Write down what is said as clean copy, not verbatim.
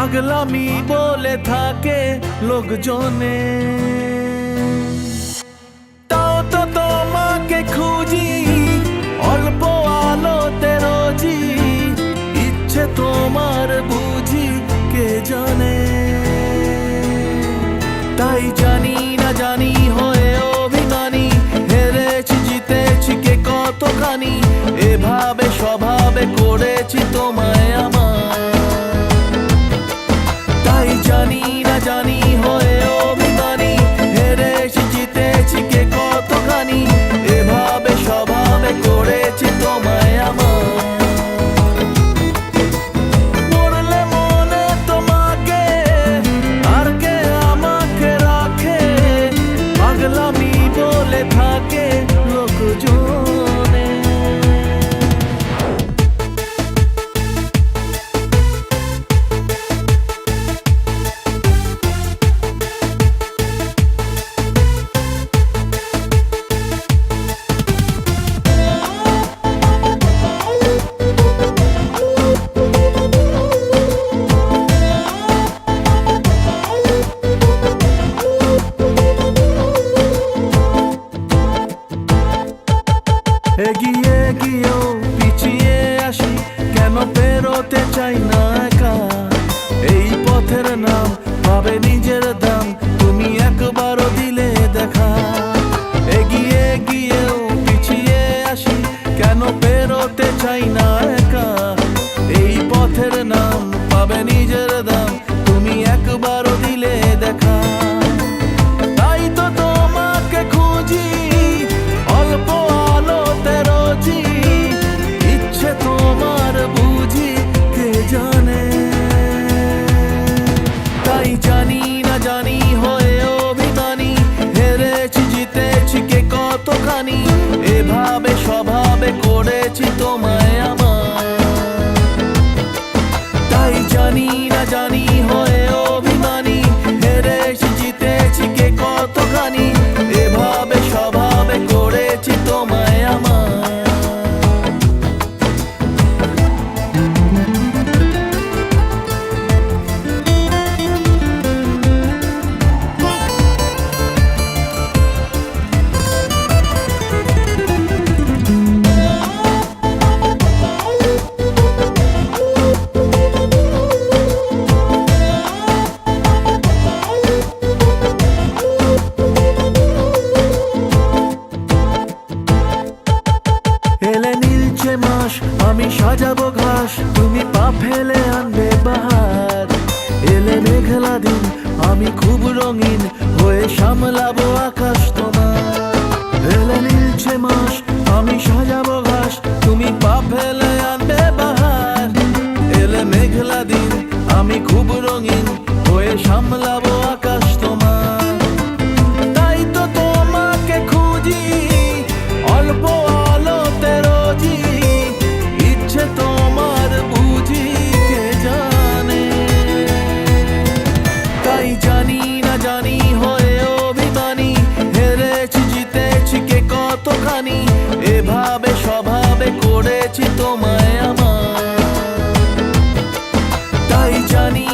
পাগলামি বলে থাকে লোকজনে। তাও তো তোমাকে খুঁজি অল্প আলোতে রোজি, ইচ্ছে তোমার বুঝি কে জানে। তাই জানি না জানি হয়ে অভিমানী, হেরেছি জিতেছি কে কতখানি, এভাবে স্বভাবে করেছি তোমায় আমার। তাই জানি না জানি হয়ে অভিমানী, হেরেছি জিতেছি কে কতখানি, এভাবে স্বভাবে করেছি তোমায় আমার। মরলে মনে তোমাকে আর কে আমাকে রাখে, পাগলামি বলে থাকে লোকজনে। এগিয়ে গিয়েও পিছিয়ে আসি, কেন পেরোতে চাই না একা। এই পথের নাম পাবে নিজের দাম, তুমি একবারও দিলে দেখা। এগিয়ে গিয়েও পিছিয়ে আসি, কেন পেরোতে চাই না একা। এই পথের নাম পাবে নিজের দাম, তুমি একবারও দিলে দেখা। তাই তো তোমাকে খুঁজি অল্প আলোতে রোজি, ইচ্ছে তোমার বুঝি কে জানে। তাই জানি না জানি হয়ে অভিমানী, হেরেছি জিতেছি কে কতখানি, এভাবে স্বভাবে করেছি তোমায় আমার। তাই জানি না জানি হয়ে অভিমানী, হেরেছি জিতেছি কে কতখানি, এভাবে স্বভাবে করেছি তোমায় আমার। এলে নীলছে মাস আমি সাজাবো ঘাস, তুমি পা ফেলে আনবে বাহার। এলে মেঘলা দিন আমি খুব রঙিন হয়ে সামলাবো আকাশ তোমার। এলে নীলছে মাস আমি সাজাবো ঘাস, তুমি পা ফেলে আনবে বাহার। এলে মেঘলা দিন আমি খুব রঙিন হয়ে সামলাবো আকাশ তোমার। তাই তো তোমাকে খুঁজি অল্প আলোতে রোজি, ইচ্ছে তোমার বুঝি কে জানে। তাই জানি না জানি হয়ে অভিমানী, হেরেছি জিতেছি কে কতখানি, এভাবে স্বভাবে করেছি তোমায় আমার। তাই জানি